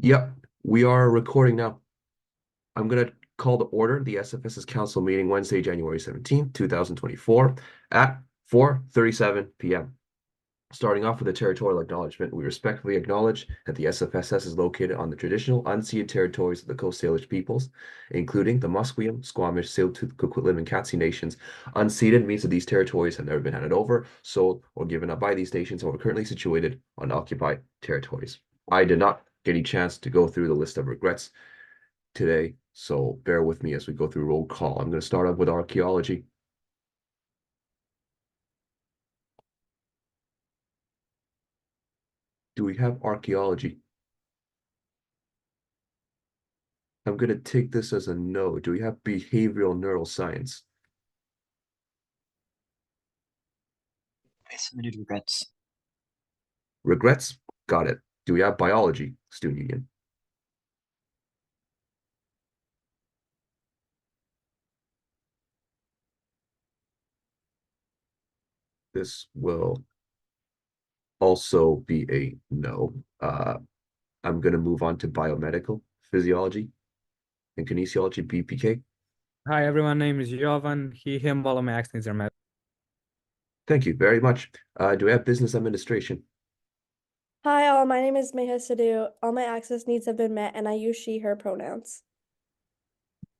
Yep, we are recording now. I'm going to call to order the SFSS Council meeting Wednesday, January 17th, 2024 at 4:37 p.m. Starting off with a territorial acknowledgement, we respectfully acknowledge that the SFSS is located on the traditional unceded territories of the Coast Salish peoples, including the Musqueam, Squamish, Tsleil-Waututh, Coquitlam, and Katzie nations. Unceded means that these territories have never been handed over, sold, or given up by these nations or are currently situated on occupied territories. I did not get any chance to go through the list of regrets today, so bear with me as we go through roll call. I'm going to start off with archaeology. Do we have archaeology? I'm going to take this as a no. Do we have behavioral neuroscience? I submitted regrets. Regrets? Got it. Do we have biology, student union? This will also be a no. I'm going to move on to biomedical physiology and kinesiology, BPK. Hi, everyone. My name is Jovan. He, him, all of my accents are met. Thank you very much. Do we have business administration? Hi, all. My name is Meha Sidhu. All my access needs have been met, and I use she, her pronouns.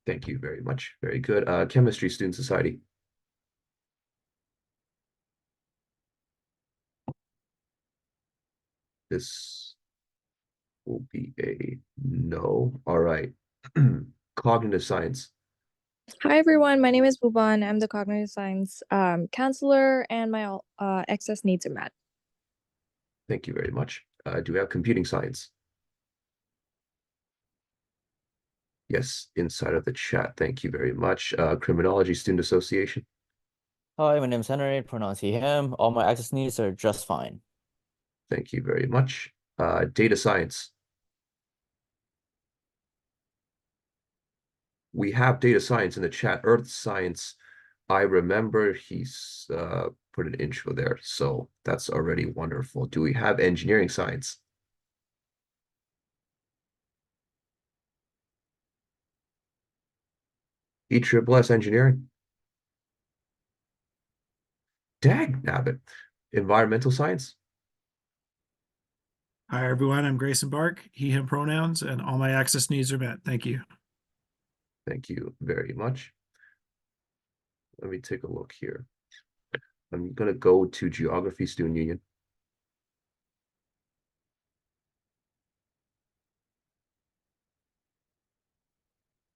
Thank you very much. Very good. Chemistry Student Society. This will be a no. All right. Cognitive science. Hi everyone, my name is Bhuban. I'm the cognitive science counselor, and my excess needs are met. Thank you very much. Do we have computing science? Yes, inside of the chat. Thank you very much. Criminology Student Association. Hi, my name is Henry, pronouns he, him. All my access needs are just fine. Thank you very much. Data science. We have data science in the chat. Earth science, I remember he's put an intro there, so that's already wonderful. Do we have engineering science? ESSS engineering. Dag nabbit. Environmental science. Hi, everyone. I'm Grayson Bark, he, him pronouns, and all my access needs are met. Thank you. Thank you very much. Let me take a look here. I'm going to go to Geography Student Union.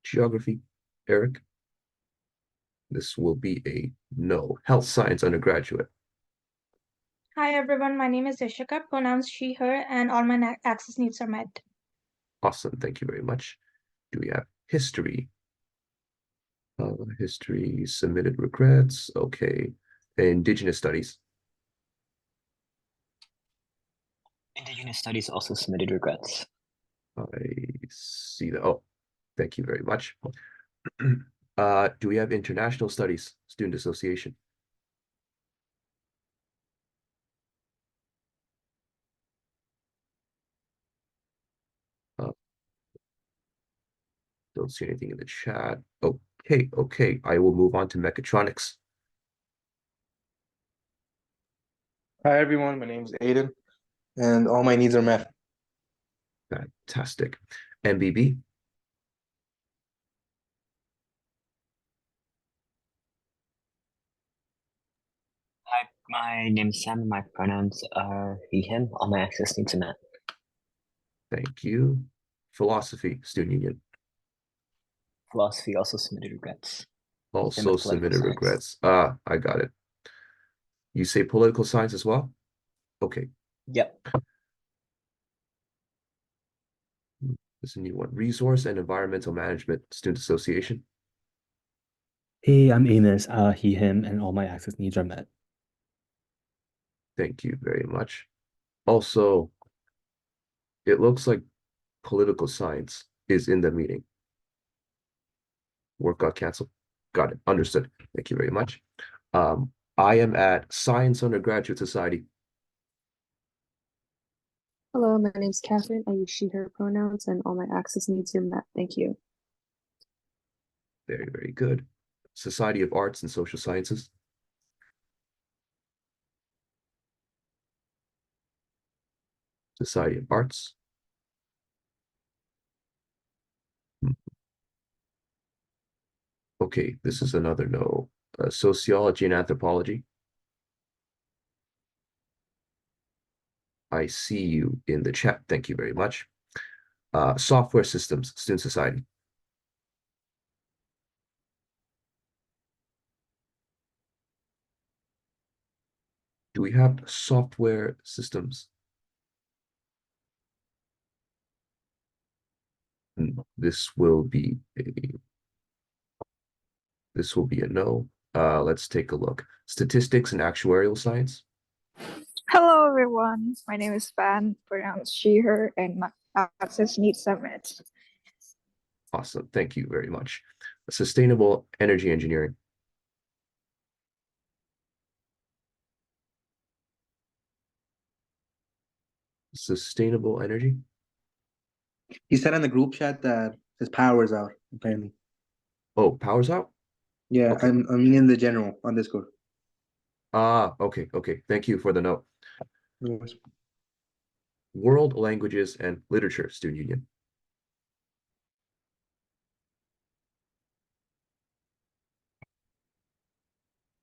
Geography, Eric. This will be a no. Health Science undergraduate. Hi everyone, my name is Ishika, pronouns she, her, and all my access needs are met. Awesome, thank you very much. Do we have history? History, submitted regrets, okay. Indigenous studies. Indigenous studies also submitted regrets. I see that. Oh, thank you very much. Do we have international studies, student association? Don't see anything in the chat. Okay. I will move on to mechatronics. Hi everyone, my name is Aiden, and all my needs are met. Fantastic. MBB. Hi, my name is Sam, and my pronouns are he, him. All my access needs are met. Thank you. Philosophy, student union. Philosophy also submitted regrets. Also submitted regrets. I got it. You say political science as well? Okay. Yep. This is a new one. Resource and Environmental Management Student Association. Hey, I'm Amos, he, him, and all my access needs are met. Thank you very much. Also, it looks like political science is in the meeting. Work got canceled. Got it. Understood. Thank you very much. I am at Science Undergraduate Society. Hello, my name's Catherine. I use she, her pronouns, and all my access needs are met. Thank you. Very, very good. Society of Arts and Social Sciences. Society of Arts. Okay, this is another no. Sociology and Anthropology. I see you in the chat. Thank you very much. Software Systems, Student Society. Do we have software systems? This will be a no. Let's take a look. Statistics and Actuarial Science. Hello, everyone. My name is Fan, pronounced she, her, and my access needs are met. Awesome. Thank you very much. Sustainable Energy Engineering. Sustainable Energy. He said in the group chat that his power's out, apparently. Oh, power's out? Yeah, Okay. I mean in the general on Discord. Okay. Thank you for the note. No worries. World Languages and Literature Student Union.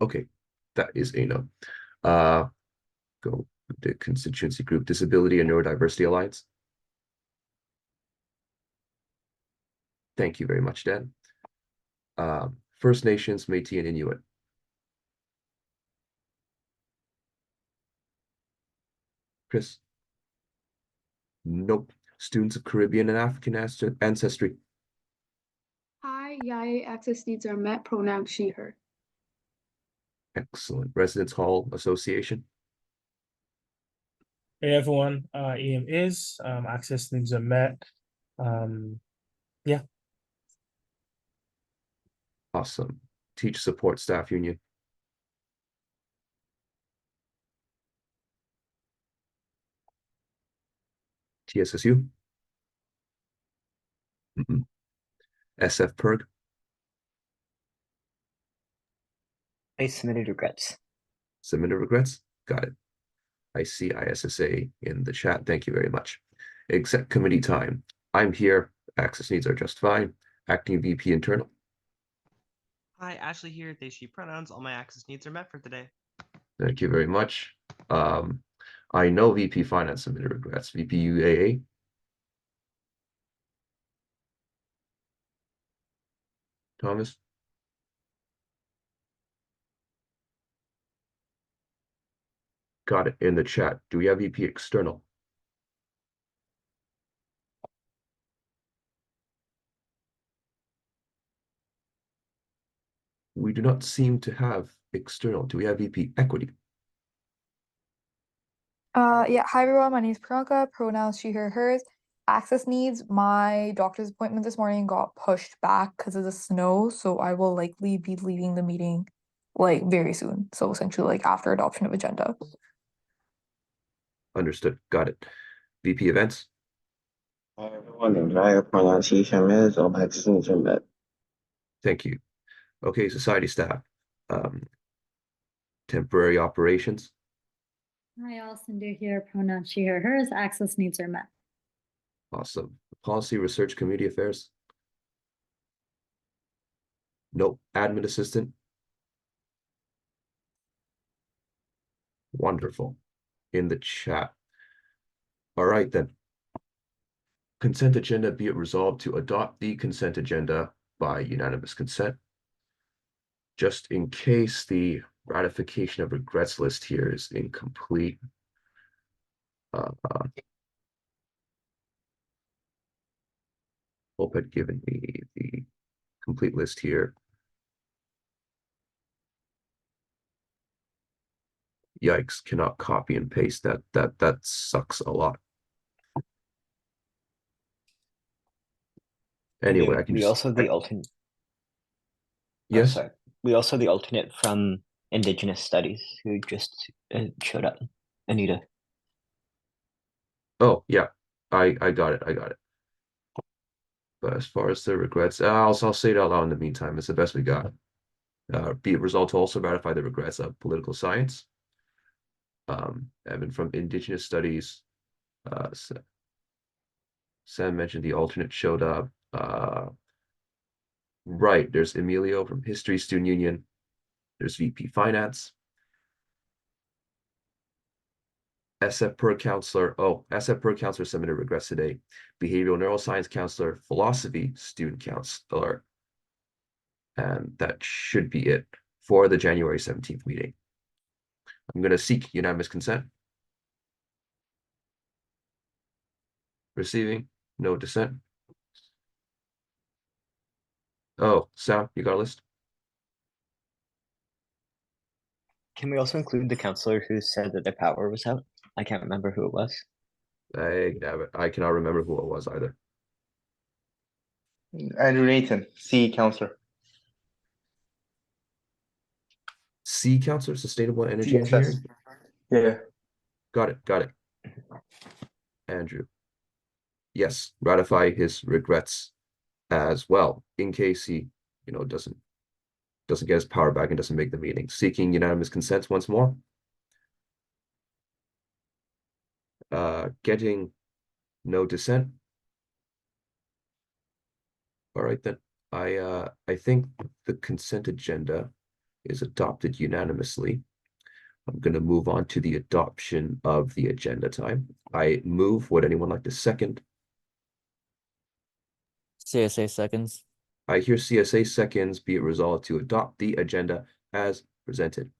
Okay, that is a no. Go the constituency group Disability and Neurodiversity Alliance. Thank you very much, Dan. First Nations, Métis, and Inuit. Chris? Nope. Students of Caribbean and African ancestry. Hi, Yai access needs are met. Pronouns she, her. Excellent. Residence Hall Association. Hey everyone, EM is access needs are met. Yeah. Awesome. Teacher Support Staff Union. TSSU. SF Perg. I submitted regrets. Submitted regrets. Got it. I see ISSA in the chat. Thank you very much. Exec committee time. I'm here. Access needs are just fine. Acting VP internal. Hi, Ashley here. They, she pronouns. All my access needs are met for today. Thank you very much. I know VP finance submitted regrets. VP UAA. Thomas. Got it in the chat. Do we have VP external? We do not seem to have external. Do we have VP equity? Yeah, hi everyone. My name is Priyanka, pronouns she, her, hers. Access needs. My doctor's appointment this morning got pushed back because of the snow, so I will likely be leaving the meeting like very soon. So essentially like after adoption of agenda. Understood. Got it. VP events. Hi everyone, the entire pronunciation is all my access needs are met. Thank you. Okay, society staff. Temporary operations. Hi, all. Cindy here, pronouns she, her, hers. Access needs are met. Awesome. Policy, research, community affairs. Nope. Admin assistant. Wonderful. In the chat. All right, then. Consent agenda, be it resolved to adopt the consent agenda by unanimous consent. Just in case the ratification of regrets list here is incomplete. Hope had given me the complete list here. Yikes, cannot copy and paste that. That sucks a lot. Anyway, I can We just, also the alternate. Yes. Sorry. We also the alternate from Indigenous Studies who just showed up. Anita. Oh, yeah, I got it. But as far as the regrets, I'll say it out loud in the meantime. It's the best we got. Be it resolved to also ratify the regrets of political science. Evan from Indigenous Studies. Sam mentioned the alternate showed up. Right, there's Emilio from History Student Union. There's VP Finance. SF per counselor. Oh, SF per counselor submitted regrets today. Behavioral neuroscience counselor, philosophy student counselor. And that should be it for the January 17th meeting. I'm going to seek unanimous consent. Receiving, no dissent. Oh, Sam, you got a list? Can we also include the counselor who said that their power was out? I can't remember who it was. I cannot remember who it was either. Andrew Nathan, C counselor. C counselor, sustainable energy CSS. engineering. Yeah. Got it. Andrew. Yes, ratify his regrets as well, in case he, doesn't get his power back and doesn't make the meeting. Seeking unanimous consent once more. Getting no dissent. All right then. I think the consent agenda is adopted unanimously. I'm going to move on to the adoption of the agenda time. I move. Would anyone like to second? CSA seconds. I hear CSA seconds. Be it resolved to adopt the agenda as presented.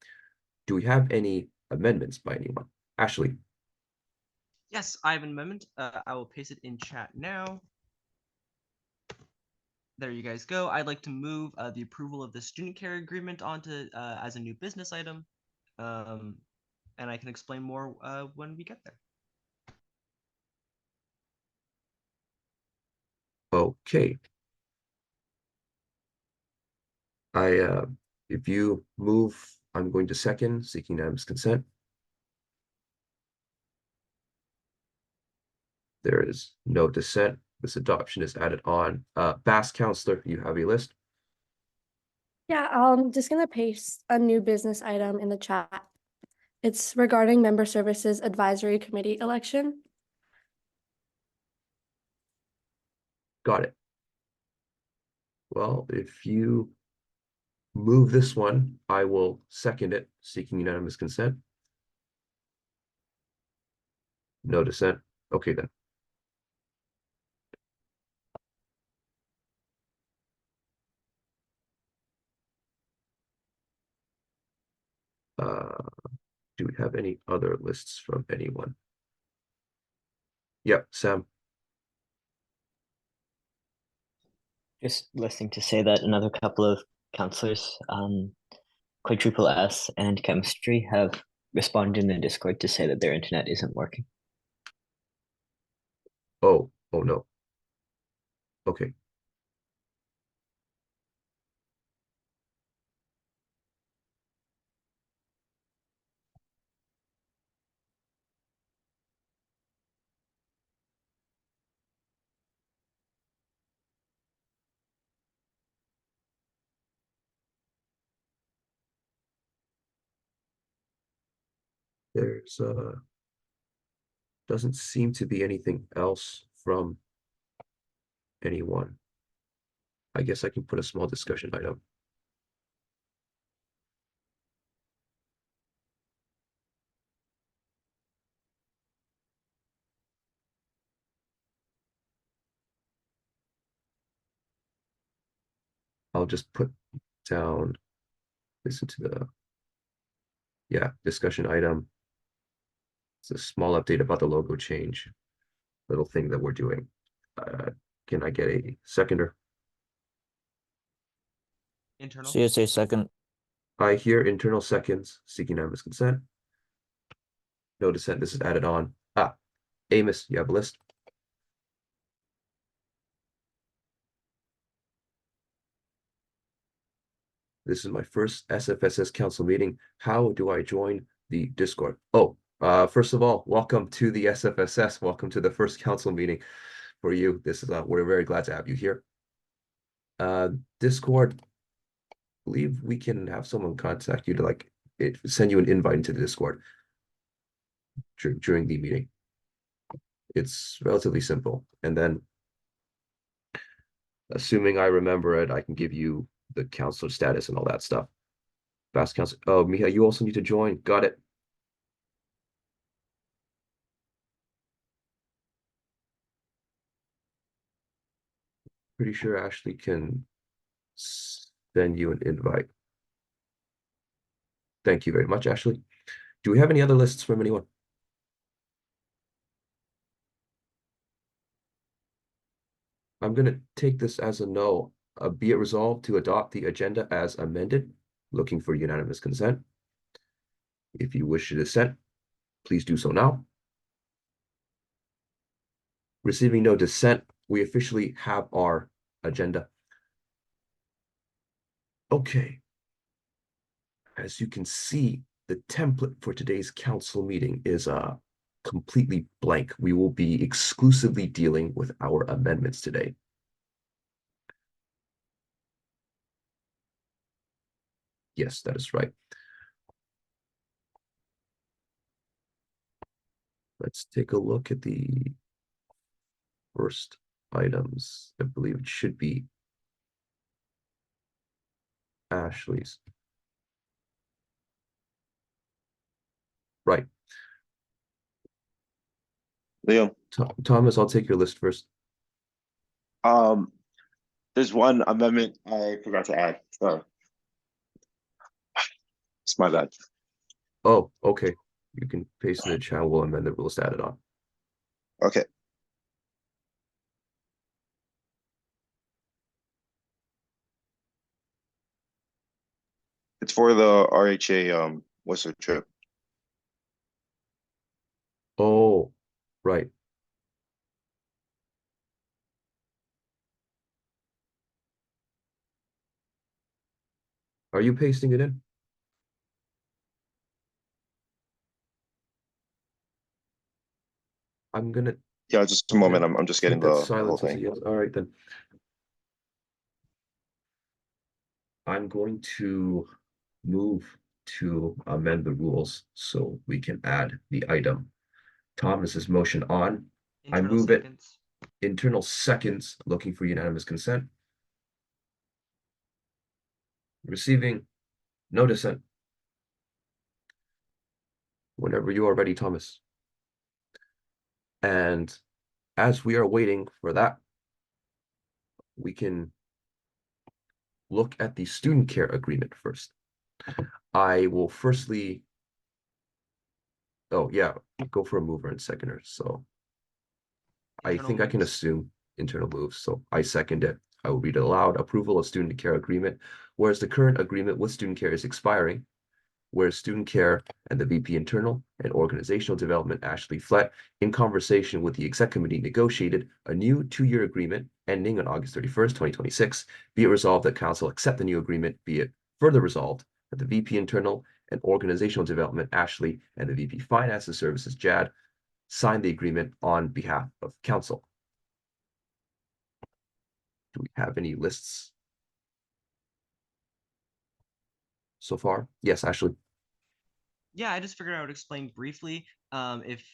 Do we have any amendments by anyone? Ashley. Yes, I have an amendment. I will paste it in chat now. There you guys go. I'd like to move the approval of the student care agreement onto as a new business item. And I can explain more when we get there. Okay. If you move, I'm going to second, seeking unanimous consent. There is no dissent. This adoption is added on. Bass counselor, you have a list. Yeah, I'm just gonna paste a new business item in the chat. It's regarding Member Services Advisory Committee election. Got it. Well, if you move this one, I will second it, seeking unanimous consent. No dissent. Okay then. Do we have any other lists from anyone? Yep, Sam. Just listening to say that another couple of counselors, quadruple S and chemistry, have responded in the Discord to say that their internet isn't working. Oh no. Okay. There's doesn't seem to be anything else from anyone. I guess I can put a small discussion item. I'll just put down, listen to the, discussion item. It's a small update about the logo change, little thing that we're doing. Can I get a seconder? Internal. CSA second. I hear internal seconds, seeking unanimous consent. No dissent, this is added on. Amos, you have a list? This is my first SFSS council meeting. How do I join the Discord? Oh, First of all, welcome to the SFSS. Welcome to the first council meeting for you. This is we're very glad to have you here. Discord, I believe we can have someone contact you to send you an invite into the Discord during the meeting. It's relatively simple. And then, assuming I remember it, I can give you the counselor status and all that stuff. Fast counselor. Oh, Miha, you also need to join. Got it. Pretty sure Ashley can send you an invite. Thank you very much, Ashley. Do we have any other lists from anyone? I'm going to take this as a no. Be it resolved to adopt the agenda as amended. Looking for unanimous consent. If you wish to dissent, please do so now. Receiving no dissent, we officially have our agenda. Okay. As you can see, the template for today's council meeting is completely blank. We will be exclusively dealing with our amendments today. Yes, that is right. Let's take a look at the first items. I believe it should be Ashley's. Right. Liam. Thomas, I'll take your list first. There's one amendment I forgot to add. It's my bad. Oh, okay. You can paste in the chat. We'll amend the rules to add it on. Okay. It's for the RHA Whistler trip. Oh, right. Are you pasting it in? I'm gonna. Yeah, just a moment. I'm just getting the whole silence as a thing. yes. All right then. I'm going to move to amend the rules so we can add the item. Thomas's motion on. I Internal move seconds. it. Internal seconds. Looking for unanimous consent. Receiving no dissent. Whenever you are ready, Thomas. And as we are waiting for that, we can look at the student care agreement first. I will firstly, oh yeah, go for a mover and seconder. So I think I can assume internal moves. So I second it. I will read it aloud. Approval of student care agreement. Whereas the current agreement with student care is expiring, whereas student care and the VP internal and organizational development, Ashley Flett, in conversation with the exec committee, negotiated a new 2-year agreement ending on August 31st, 2026. Be it resolved that council accept the new agreement. Be it further resolved that the VP internal and organizational development, Ashley, and the VP finance and services, Jad, sign the agreement on behalf of council. Do we have any lists so far? Yes, Ashley. Yeah, I just figured I would explain briefly if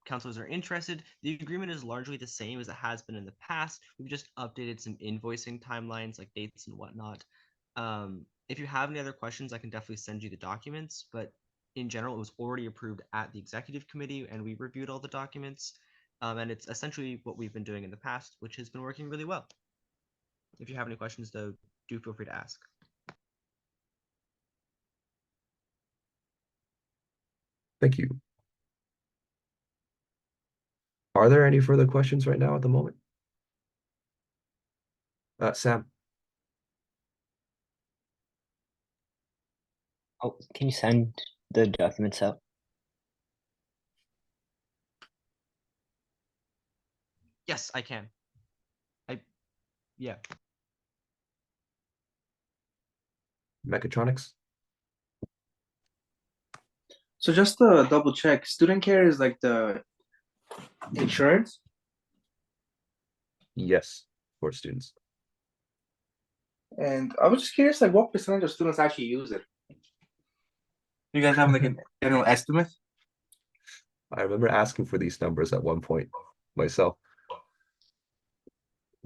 counselors are interested. The agreement is largely the same as it has been in the past. We've just updated some invoicing timelines like dates and whatnot. If you have any other questions, I can definitely send you the documents, but in general, it was already approved at the executive committee and we reviewed all the documents. And it's essentially what we've been doing in the past, which has been working really well. If you have any questions, though, do feel free to ask. Thank you. Are there any further questions right now at the moment? Sam. Oh, can you send the documents out? Yes, I can. Yeah. Mechatronics. So just to double check, student care is like the insurance? Yes, for students. And I was just curious, like what percentage of students actually use it? You guys have like an general estimate? I remember asking for these numbers at one point myself.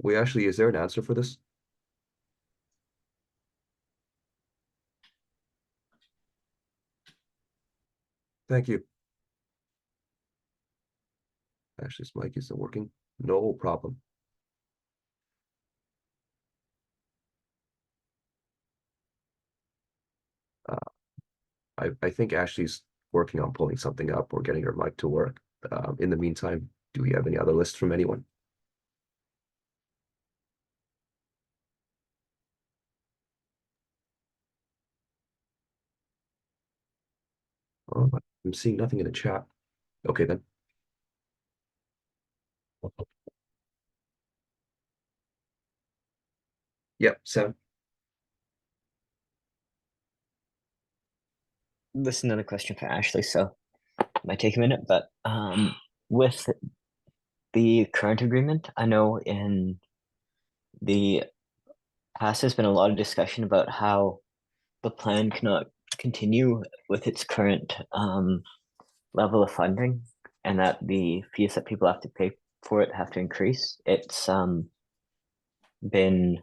Is there an answer for this? Thank you. Ashley's mic isn't working. No problem. I think Ashley's working on pulling something up or getting her mic to work. In the meantime, do we have any other lists from anyone? Oh, I'm seeing nothing in the chat. Okay, then. Yep, Sam. This is another question for Ashley, so it might take a minute, but with the current agreement, I know in the past there's been a lot of discussion about how the plan cannot continue with its current level of funding, and that the fees that people have to pay for it have to increase. It's been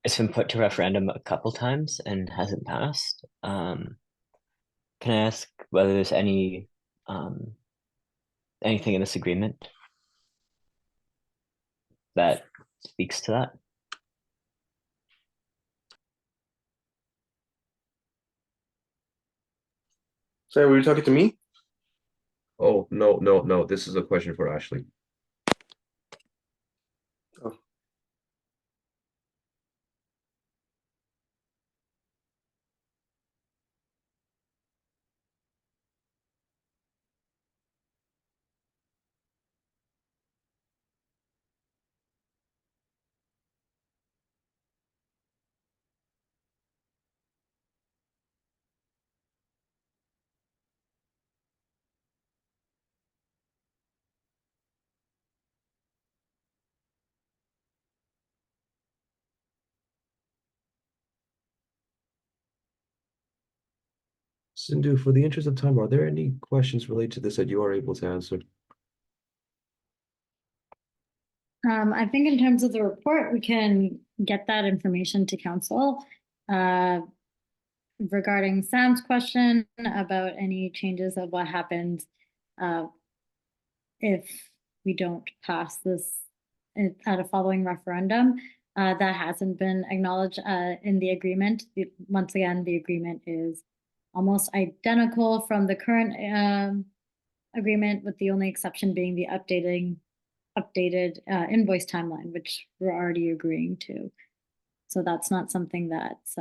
it's been put to referendum a couple times and hasn't passed. Can I ask whether there's anything in this agreement that speaks to that? Sorry, were you talking to me? Oh, no. This is a question for Ashley. Oh. Sindhu, for the interest of time, are there any questions related to this that you are able to answer? I think in terms of the report, we can get that information to council. Regarding Sam's question about any changes of what happens if we don't pass this at a following referendum, that hasn't been acknowledged in the agreement. Once again, the agreement is almost identical from the current agreement, with the only exception being the updated invoice timeline, which we're already agreeing to. So that's not something that's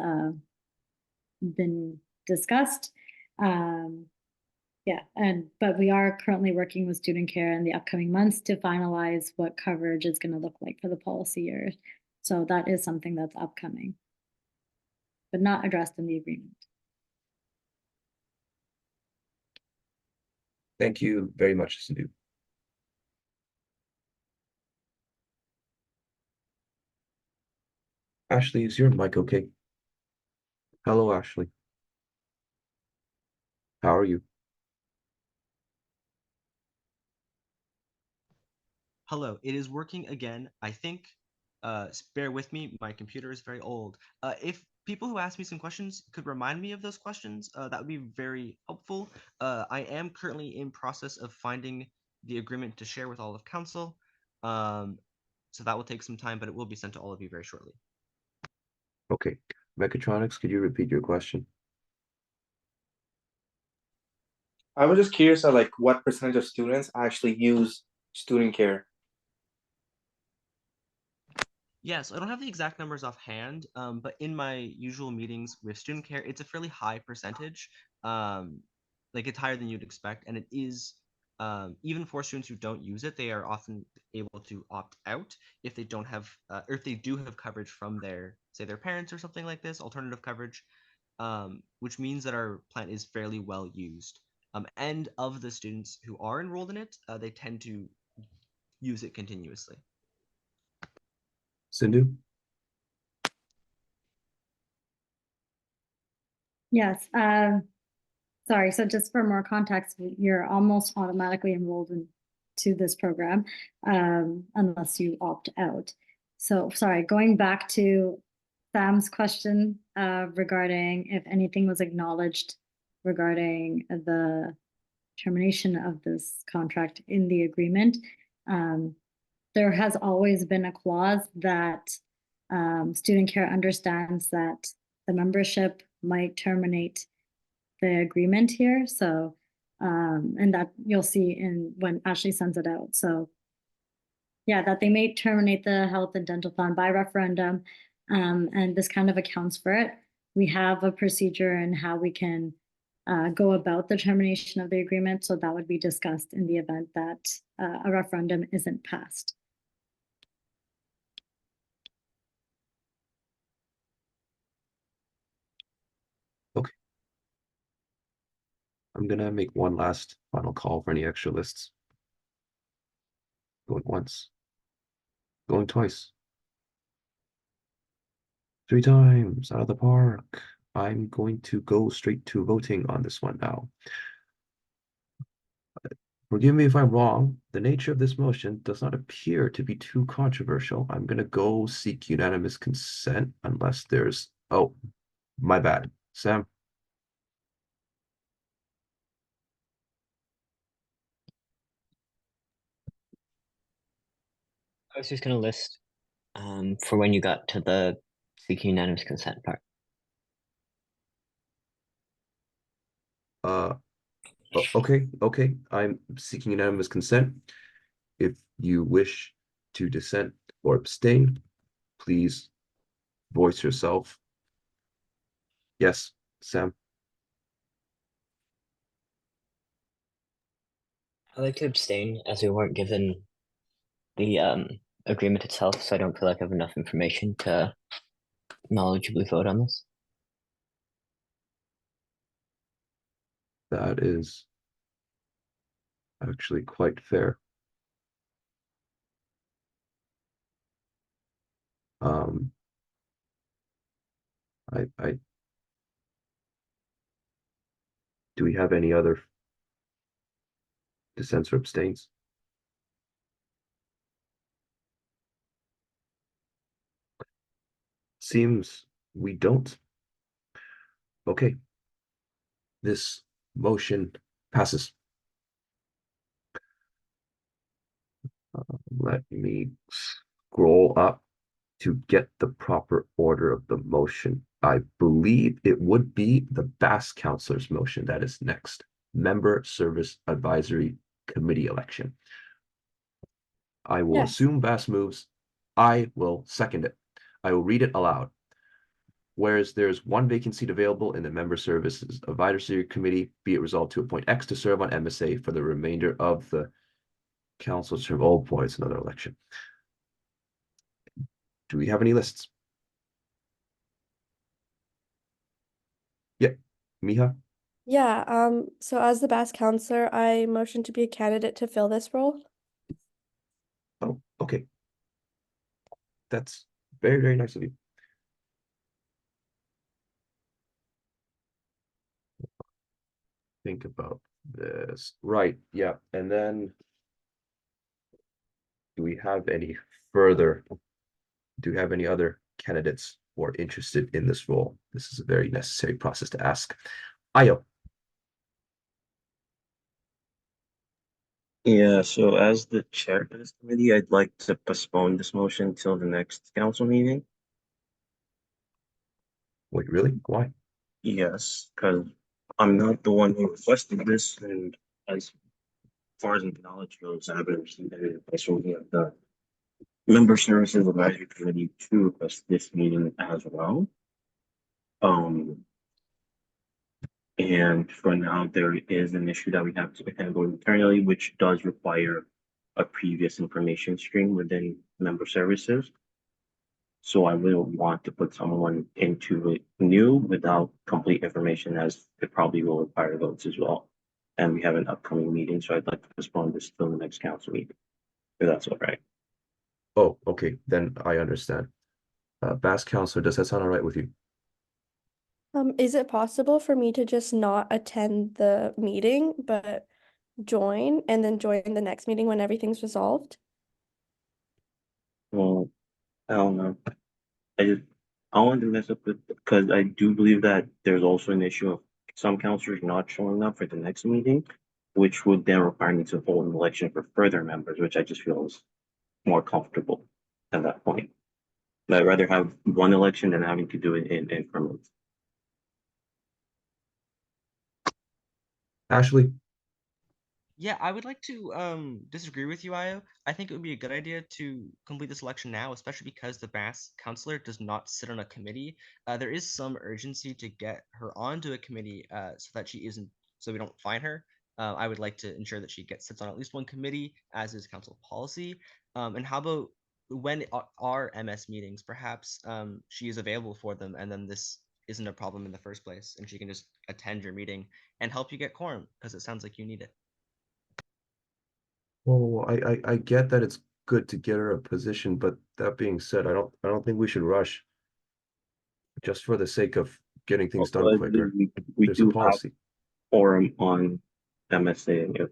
been discussed. Yeah, but we are currently working with student care in the upcoming months to finalize what coverage is going to look like for the policy years. So that is something that's upcoming, but not addressed in the agreement. Thank you very much, Sindhu. Ashley, is your mic okay? Hello, Ashley. How are you? Hello, it is working again. I think, bear with me, my computer is very old. If people who ask me some questions could remind me of those questions, that would be very helpful. I am currently in process of finding the agreement to share with all of council. So that will take some time, but it will be sent to all of you very shortly. Okay. Mechatronics, could you repeat your question? I was just curious at like what percentage of students actually use student care. Yes, I don't have the exact numbers offhand, but in my usual meetings with student care, it's a fairly high percentage. Like it's higher than you'd expect, and it is even for students who don't use it, they are often able to opt out if they don't have, or if they do have coverage from their, say, their parents or something like this, alternative coverage. which means that our plant is fairly well used. And of the students who are enrolled in it, they tend to use it continuously. Sindhu? Yes. Sorry. So just for more context, you're almost automatically enrolled into this program, unless you opt out. So sorry, going back to Sam's question regarding if anything was acknowledged regarding the termination of this contract in the agreement. There has always been a clause that student care understands that the membership might terminate the agreement here. So, and that you'll see in when Ashley sends it out. So yeah, that they may terminate the health and dental plan by referendum. And this kind of accounts for it. We have a procedure and how we can go about the termination of the agreement. So that would be discussed in the event that a referendum isn't passed. Okay. I'm gonna make one last final call for any extra lists. Going once. Going twice. 3 times out of the park. I'm going to go straight to voting on this one now. Forgive me if I'm wrong. The nature of this motion does not appear to be too controversial. I'm going to go seek unanimous consent unless there's... Oh, my bad. Sam? I was just going to list for when you got to the seeking unanimous consent part. Okay. I'm seeking unanimous consent. If you wish to dissent or abstain, please voice yourself. Yes, Sam? I like to abstain as we weren't given the agreement itself, so I don't feel like I have enough information to knowledgeably vote on this. That is actually quite fair. I do we have any other dissents or abstains? Seems we don't. Okay. This motion passes. Let me scroll up to get the proper order of the motion. I believe it would be the BAS counselor's motion that is next. Member Service Advisory Committee election. I will assume BAS moves. I will second it. I will read it aloud. Whereas there's one vacant seat available in the Member Services Advisory Committee, be it resolved to appoint X to serve on MSA for the remainder of the council's term. Oh boy, it's another election. Do we have any lists? Yeah, Miha? Yeah, so as the BAS counselor, I motion to be a candidate to fill this role. Oh, okay. That's very, very nice of you. Think about this. Right, yeah. And then do we have any other candidates who are interested in this role? This is a very necessary process to ask. Ayo. Yeah, so as the chair of this committee, I'd like to postpone this motion till the next council meeting. Wait, really? Why? Yes, because I'm not the one who requested this, and as far as the knowledge goes, I haven't received any requests from the Member Services Advisory Committee to request this meeting as well. And for now, there is an issue that we have to handle internally, which does require a previous information stream within member services. So I wouldn't want to put someone into it new without complete information, as it probably will require votes as well. And we have an upcoming meeting, so I'd like to postpone this till the next council meeting, if that's all right. Oh, okay, then I understand. Bass Counselor, does that sound all right with you? Is it possible for me to just not attend the meeting, but join and then join the next meeting when everything's resolved? Well, I don't know. I don't want to mess up with, because I do believe that there's also an issue of some counselors not showing up for the next meeting, which would then require me to hold an election for further members, which I just feel is more comfortable at that point. But I'd rather have one election than having to do it in increments. Ashley? Yeah, I would like to disagree with you, Io. I think it would be a good idea to complete this election now, especially because the Bass counselor does not sit on a committee. There is some urgency to get her onto a committee so that she isn't, so we don't fine her. I would like to ensure that she sits on at least one committee, as is council policy. And how about when our MS meetings, perhaps she is available for them, and then this isn't a problem in the first place, and she can just attend your meeting and help you get quorum, because it sounds like you need it. Oh, I get that it's good to get her a position, but that being said, I don't think we should rush just for the sake of getting things done But quicker. we There's a do have policy. forum on MSA.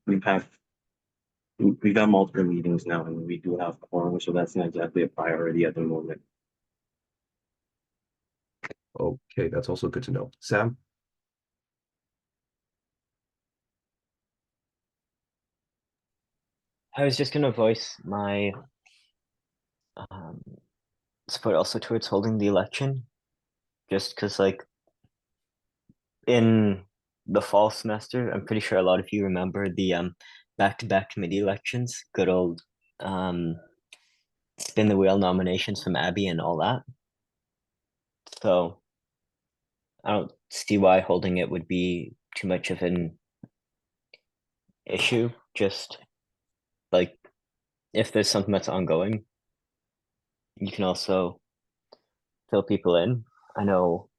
We've had multiple meetings now, and we do have quorum, so that's not exactly a priority at the moment. Okay, that's also good to know. Sam? I was just gonna voice my support also towards holding the election, just because like in the fall semester, I'm pretty sure a lot of you remember the back-to-back committee elections, good old spin the wheel nominations from Abby and all that. So I don't see why holding it would be too much of an issue. Just like if there's something that's ongoing, you can also fill people in. I know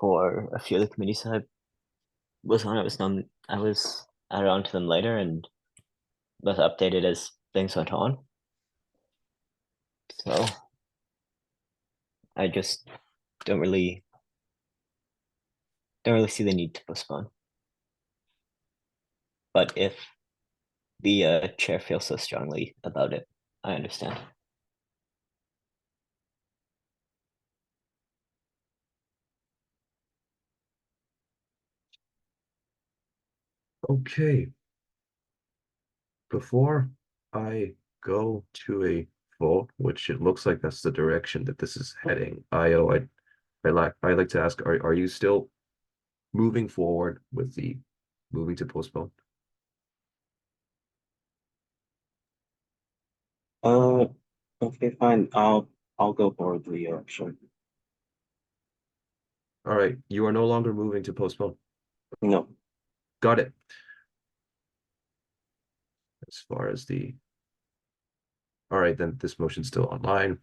for a few of the committees I was on, I was added on to them later and was updated as things went on. So I just don't really see the need to postpone. But if the chair feels so strongly about it, I understand. Okay. Before I go to a vote, which it looks like that's the direction that this is heading, I like to ask, are you still moving forward with the moving to postpone? Okay, fine. I'll go forward with the election. All right, you are no longer moving to postpone. No. Got it. As far as the all right, then this motion's still online.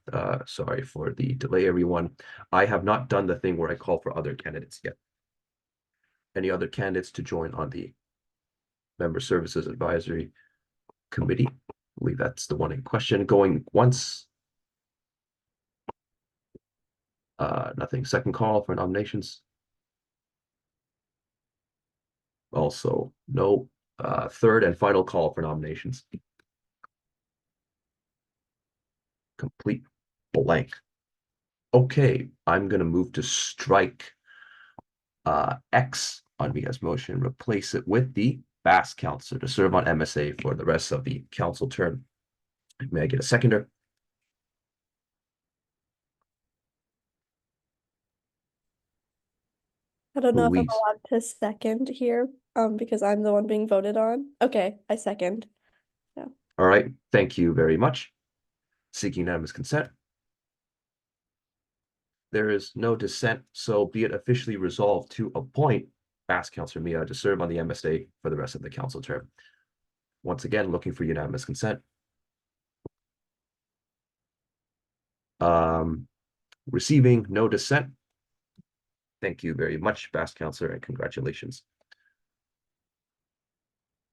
Sorry for the delay, everyone. I have not done the thing where I call for other candidates yet. Any other candidates to join on the Member Services Advisory Committee? I believe that's the one in question. Going once. Nothing. Second call for nominations. Also, no. Third and final call for nominations. Complete blank. Okay, I'm gonna move to strike X on Mia's motion, replace it with the Bass Counselor to serve on MSA for the rest of the council term. May I get a seconder? I don't know if I'm Louise. allowed to second here, because I'm the one being voted on. Okay, I second. Yeah. All right, thank you very much. Seeking unanimous consent. There is no dissent, so be it officially resolved to appoint Bass Counselor Mia to serve on the MSA for the rest of the council term. Once again, looking for unanimous consent. Receiving no dissent. Thank you very much, past counselor, and congratulations.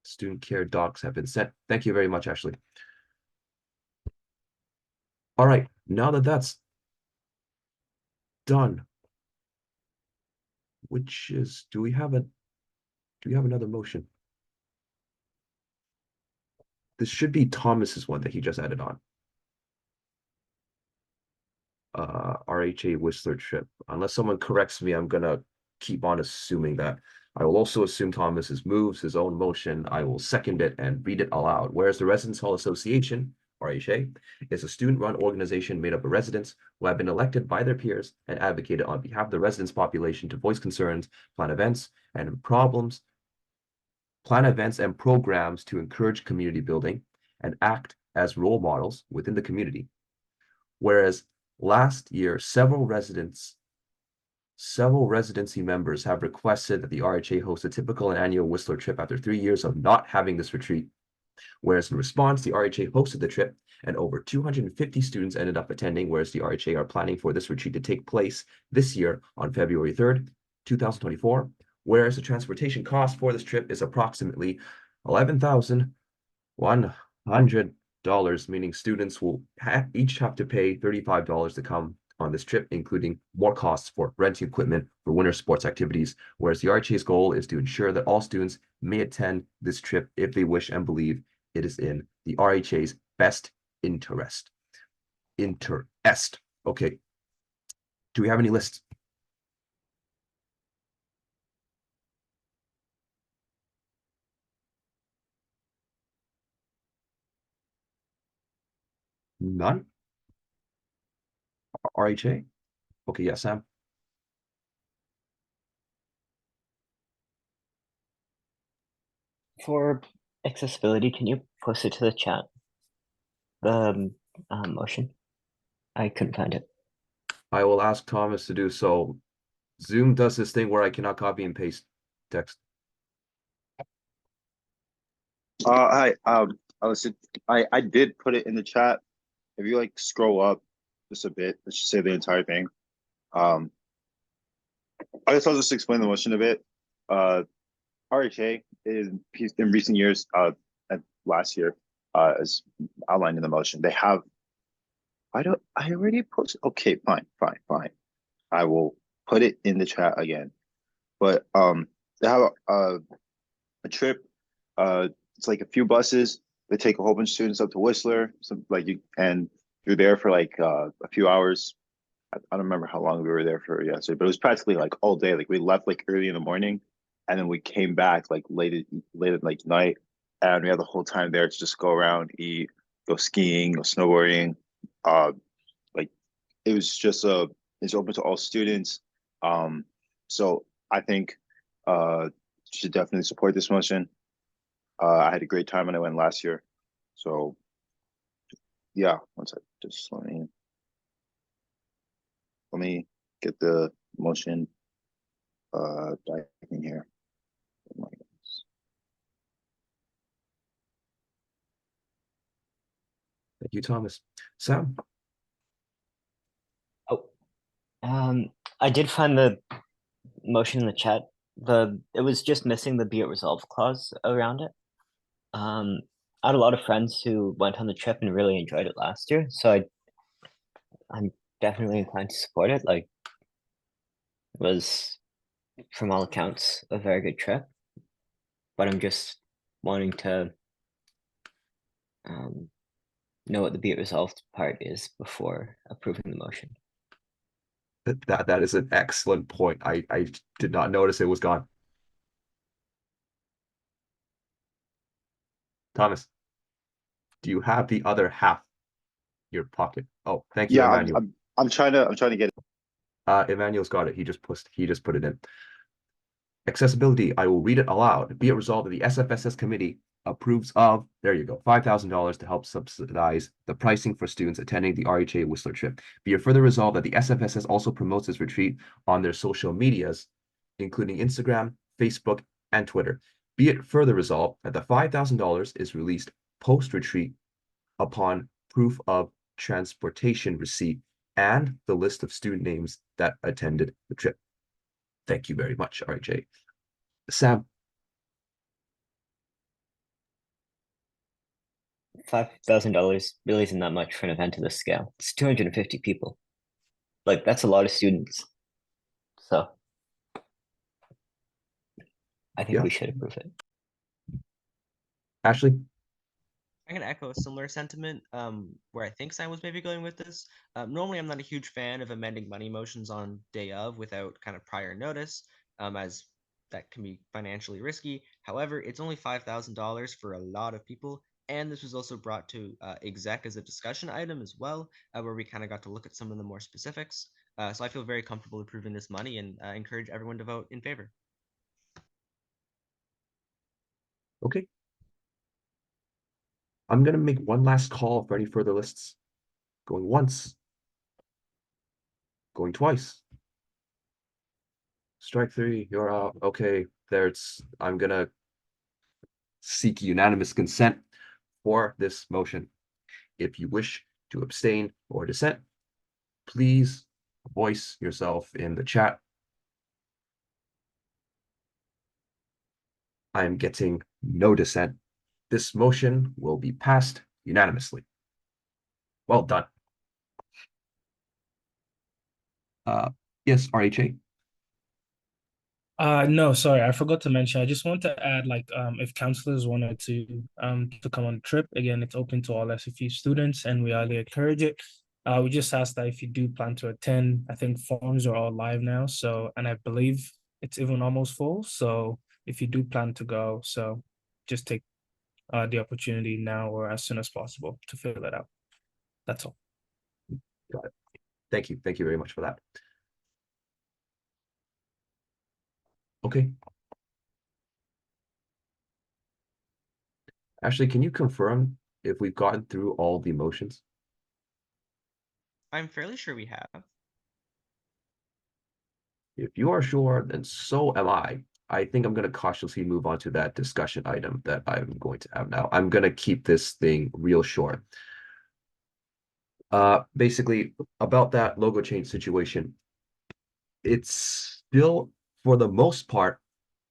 Student care docs have been sent. Thank you very much, Ashley. All right, now that that's done, which is, do we have another motion? This should be Thomas's one that he just added on. RHA Whistler trip. Unless someone corrects me, I'm gonna keep on assuming that. I will also assume Thomas's moves, his own motion. I will second it and read it aloud. Whereas the Residence Hall Association, RHA, is a student-run organization made up of residents who have been elected by their peers and advocated on behalf of the residents' population to voice concerns, plan events and programs to encourage community building and act as role models within the community. Whereas last year, several residency members have requested that the RHA host a typical and annual Whistler trip after 3 years of not having this retreat. Whereas in response, the RHA hosted the trip and over 250 students ended up attending, whereas the RHA are planning for this retreat to take place this year on February 3rd, 2024. Whereas the transportation cost for this trip is approximately $11,100, meaning students will each have to pay $35 to come on this trip, including more costs for renting equipment for winter sports activities, whereas the RHA's goal is to ensure that all students may attend this trip if they wish and believe it is in the RHA's best interest. Okay. Do we have any lists? None? RHA? Okay, yes, Sam. For accessibility, can you post it to the chat? The motion. I couldn't find it. I will ask Thomas to do so. Zoom does this thing where I cannot copy and paste text. Hi. I did put it in the chat. If you like scroll up just a bit, let's just say the entire thing. I guess I'll just explain the motion a bit. RHA is in recent years, and last year, as outlined in the motion, they have. I already posted. Okay, fine. I will put it in the chat again. But they have a trip. It's like a few buses. They take a whole bunch of students up to Whistler. And you're there for like a few hours. I don't remember how long we were there for yesterday, but it was practically like all day. Like we left like early in the morning, and then we came back like late at like night, and we had the whole time there to just go around, eat, go skiing, go snowboarding. Like it was just it's open to all students. So I think you should definitely support this motion. I had a great time when I went last year. So yeah, one sec, just let me get the motion back in here. Oh my goodness. Thank you, Thomas. Sam? I did find the motion in the chat. It was just missing the be it resolved clause around it. I had a lot of friends who went on the trip and really enjoyed it last year, so I'm definitely inclined to support it. Like, it was, from all accounts, a very good trip, but I'm just wanting to know what the be it resolved part is before approving the motion. That is an excellent point. I did not notice it was gone. Thomas, do you have the other half in your pocket? Oh, thank you, Yeah, Emmanuel. I'm trying to get it. Emmanuel's got it. He just put it in. Accessibility, I will read it aloud. Be it resolved that the SFSS committee approves of, there you go, $5,000 to help subsidize the pricing for students attending the RHA Whistler trip. Be it further resolved that the SFSS also promotes this retreat on their social medias, including Instagram, Facebook, and Twitter. Be it further resolved that the $5,000 is released post-retreat upon proof of transportation receipt and the list of student names that attended the trip. Thank you very much, RJ. Sam. $5,000 really isn't that much for an event of this scale. It's 250 people. Like, that's a lot of students. So I think we should approve it. Ashley? I'm gonna echo a similar sentiment, where I think Simon was maybe going with this. Normally, I'm not a huge fan of amending money motions on day of without kind of prior notice, as that can be financially risky. However, it's only $5,000 for a lot of people, and this was also brought to exec as a discussion item as well, where we kind of got to look at some of the more specifics. So I feel very comfortable approving this money and encourage everyone to vote in favor. Okay. I'm going to make one last call for any further lists. Going once. Going twice. Strike three, you're out. Okay, I'm going to seek unanimous consent for this motion. If you wish to abstain or dissent, please voice yourself in the chat. I am getting no dissent. This motion will be passed unanimously. Well done. Yes, RHA. No, sorry, I forgot to mention. I just want to add, like, if counselors wanted to come on the trip, again, it's open to all SFU students, and we highly encourage it. We just ask that if you do plan to attend, I think forms are all live now, so, and I believe it's even almost full. So if you do plan to go, so just take the opportunity now or as soon as possible to fill it out. That's all. Got it. Thank you. Thank you very much for that. Okay. Ashley, can you confirm if we've gotten through all the motions? I'm fairly sure we have. If you are sure, then so am I. I think I'm going to cautiously move on to that discussion item that I'm going to have now. I'm going to keep this thing real short. Basically, about that logo change situation, it's still, for the most part,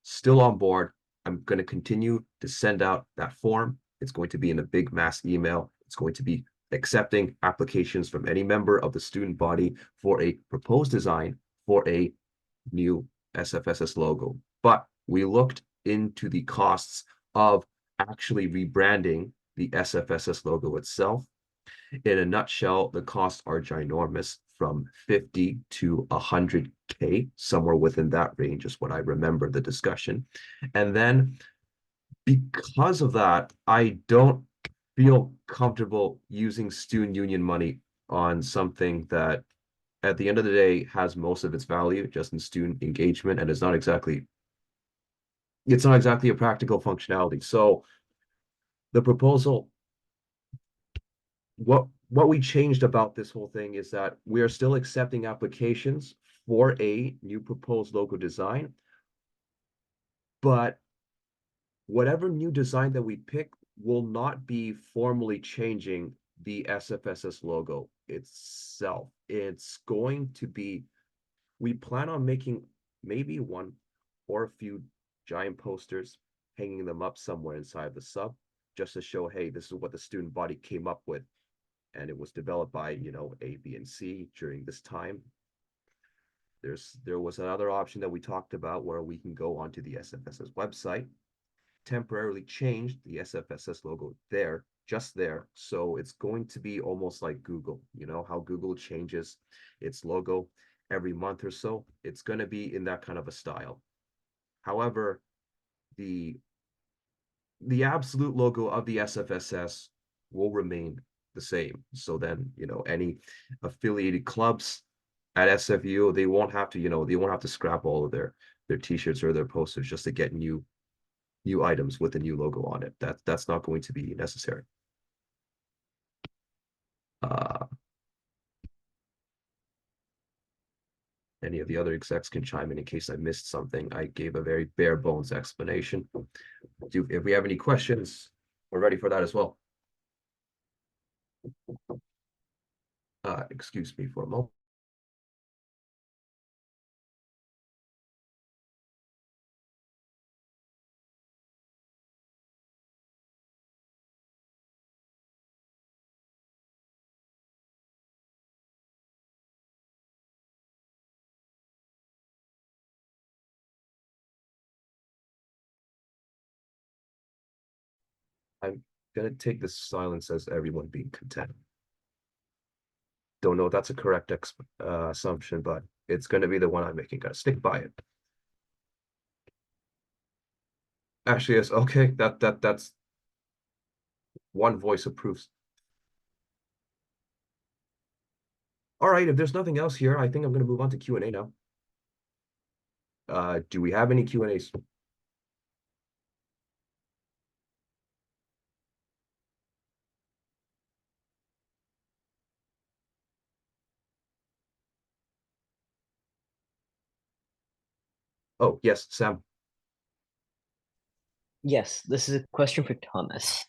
still on board. I'm going to continue to send out that form. It's going to be in a big mass email. It's going to be accepting applications from any member of the student body for a proposed design for a new SFSS logo. But we looked into the costs of actually rebranding the SFSS logo itself. In a nutshell, the costs are ginormous, from 50 to 100K, somewhere within that range is what I remember the discussion. And then because of that, I don't feel comfortable using student union money on something that at the end of the day has most of its value just in student engagement, and it's not exactly a practical functionality. So the proposal, what we changed about this whole thing is that we are still accepting applications for a new proposed logo design, but whatever new design that we pick will not be formally changing the SFSS logo itself. It's going to be, we plan on making maybe one or a few giant posters, hanging them up somewhere inside the sub, just to show, hey, this is what the student body came up with. And it was developed by, A, B, and C during this time. There was another option that we talked about where we can go onto the SFSS website, temporarily change the SFSS logo there, just there. So it's going to be almost like Google, how Google changes its logo every month or so. It's going to be in that kind of a style. However, the absolute logo of the SFSS will remain the same. So then, any affiliated clubs at SFU, they won't have to scrap all of their t-shirts or their posters just to get new items with a new logo on it. That's not going to be necessary. Any of the other execs can chime in case I missed something. I gave a very bare bones explanation. If we have any questions, we're ready for that as well. Excuse me for a moment. I'm gonna take this silence as everyone being content. Don't know if that's a correct assumption, but it's gonna be the one I'm making. Gotta stick by it. Actually, yes. Okay, that's one voice approves. All right, if there's nothing else here, I think I'm gonna move on to Q&A now. Do we have any Q&As? Oh, yes, Sam. Yes, this is a question for Thomas.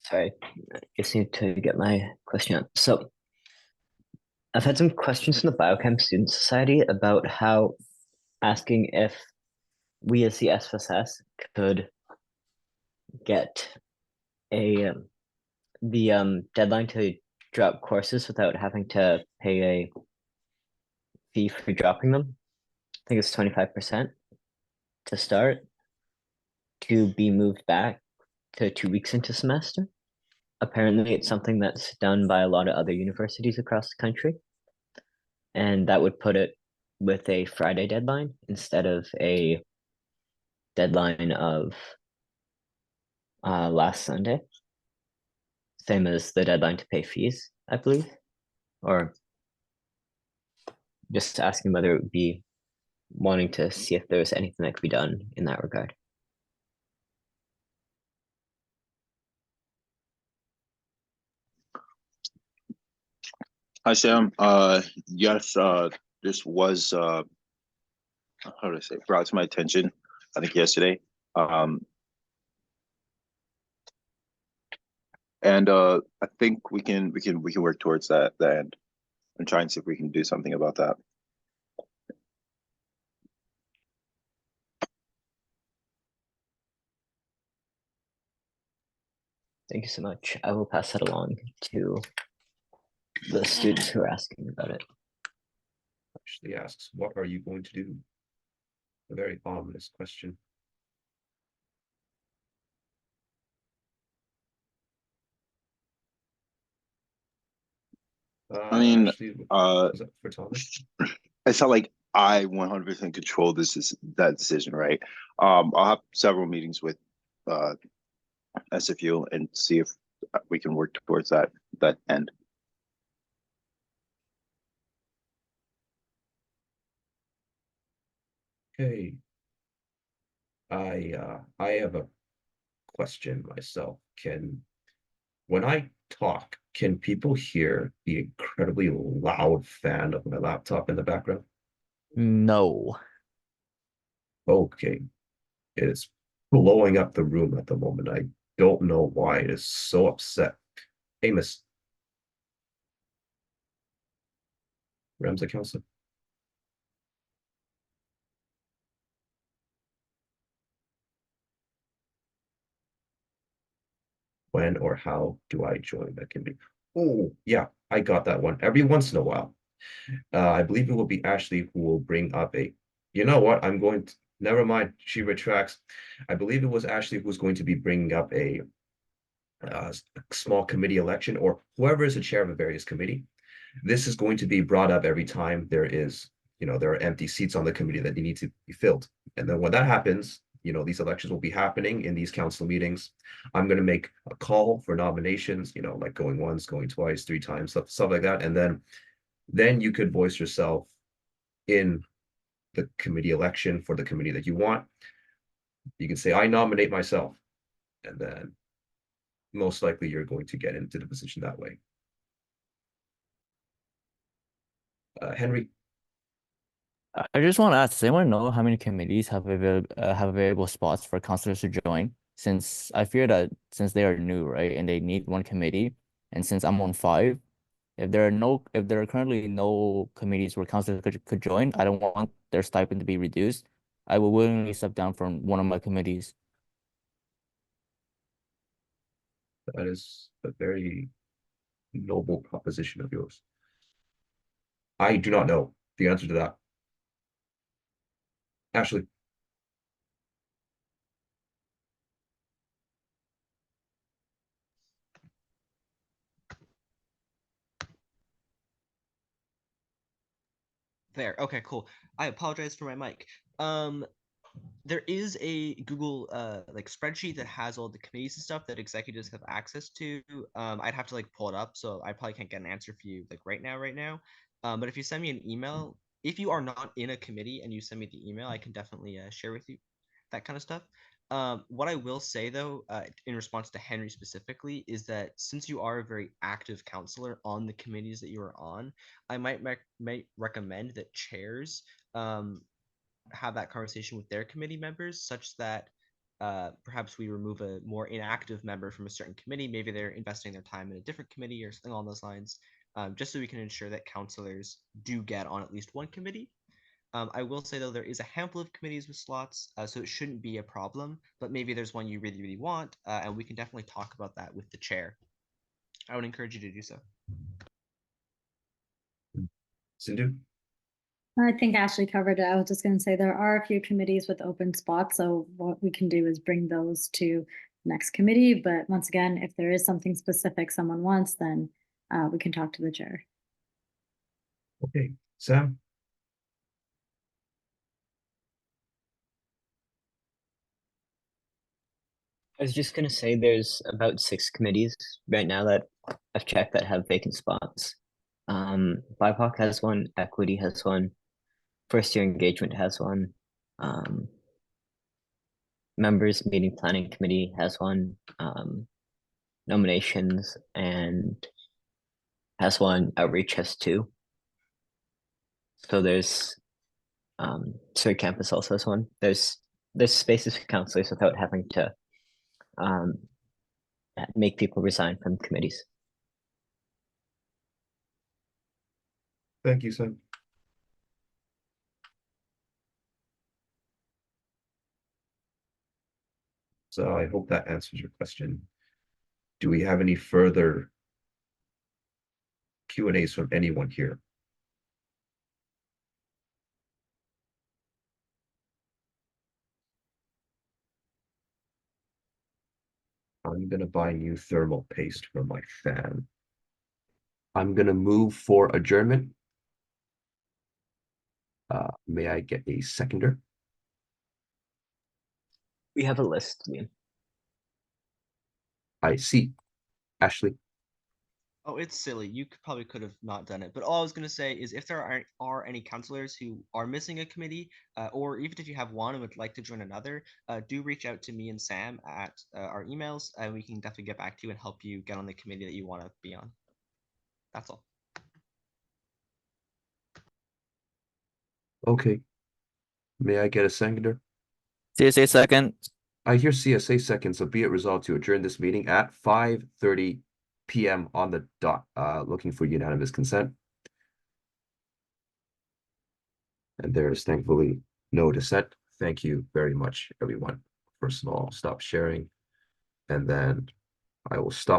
Sorry, I just need to get my question up. So, I've had some questions from the Biochem Student Society about how asking if we as the SFSS could get the deadline to drop courses without having to pay a fee for dropping them. I think it's 25% to start, to be moved back to 2 weeks into semester. Apparently, it's something that's done by a lot of other universities across the country. And that would put it with a Friday deadline instead of a deadline of last Sunday. Same as the deadline to pay fees, I believe. Or just asking whether it would be wanting to see if there's anything that could be done in that regard. Hi, Sam. Yes, this was how do I say, brought to my attention, I think yesterday. And I think we can work towards that end and try and see if we can do something about that. Thank you so much. I will pass that along to the students who are asking about it. Actually asks, what are you going to do? A very ominous question. I mean, actually, was that for Thomas? it's not like I 100% control that decision, right? I'll have several meetings with SFU and see if we can work towards that end. Okay. I have a question myself. When I talk, can people hear the incredibly loud fan of my laptop in the background? No. Okay. It is blowing up the room at the moment. I don't know why it is so upset. Amos. Ramsey Council. When or how do I join? That can be. Oh, yeah, I got that one. Every once in a while. I believe it will be Ashley who will bring up a. You know what? I'm going to. Never mind. She retracts. I believe it was Ashley who was going to be bringing up a small committee election, or whoever is the chair of a various committee. This is going to be brought up every time there is, there are empty seats on the committee that need to be filled. And then when that happens, these elections will be happening in these council meetings. I'm going to make a call for nominations, like going once, going twice, 3 times, stuff like that. And then you could voice yourself in the committee election for the committee that you want. You can say, I nominate myself. And then most likely you're going to get into the position that way. Henry. I just want to ask, does anyone know how many committees have available spots for counselors to join? Since I fear that since they are new, right, and they need one committee, and since I'm on 5, if there are currently no committees where counselors could join, I don't want their stipend to be reduced. I will willingly step down from one of my committees. That is a very noble proposition of yours. I do not know the answer to that. Ashley. There. Okay, cool. I apologize for my mic. There is a Google like spreadsheet that has all the committees and stuff that executives have access to. I'd have to like pull it up, so I probably can't get an answer for you like right now. But if you send me an email, if you are not in a committee and you send me the email, I can definitely share with you that kind of stuff. What I will say though, in response to Henry specifically, is that since you are a very active counselor on the committees that you are on, I might recommend that chairs have that conversation with their committee members, such that perhaps we remove a more inactive member from a certain committee. Maybe they're investing their time in a different committee or something along those lines, just so we can ensure that counselors do get on at least one committee. I will say though, there is a handful of committees with slots, so it shouldn't be a problem, but maybe there's one you really, really want, and we can definitely talk about that with the chair. I would encourage you to do so. Sindhu? I think Ashley covered it. I was just going to say there are a few committees with open spots, so what we can do is bring those to next committee. But once again, if there is something specific someone wants, then we can talk to the chair. Okay, Sam? I was just gonna say there's about 6 committees right now that I've checked that have vacant spots. BIPOC has one, Equity has one, First Year Engagement has one, Members Meeting Planning Committee has one, Nominations and has one, Outreach has 2. So there's Surrey Campus also has one. There's spaces for counselors without having to make people resign from committees. Thank you, Sam. So I hope that answers your question. Do we have any further Q&As from anyone here? I'm gonna buy new thermal paste for my fan. I'm gonna move for adjournment. May I get a seconder? We have a list, Liam. I see. Ashley? Oh, it's silly. You probably could have not done it. But all I was going to say is if there are any counselors who are missing a committee, or even if you have one and would like to join another, do reach out to me and Sam at our emails, and we can definitely get back to you and help you get on the committee that you want to be on. That's all. Okay. May I get a seconder? CSA second. I hear CSA second, so be it resolved to adjourn this meeting at 5:30 p.m. on the dot, looking for unanimous consent. And there is thankfully no dissent. Thank you very much, everyone. First of all, stop sharing, and then I will stop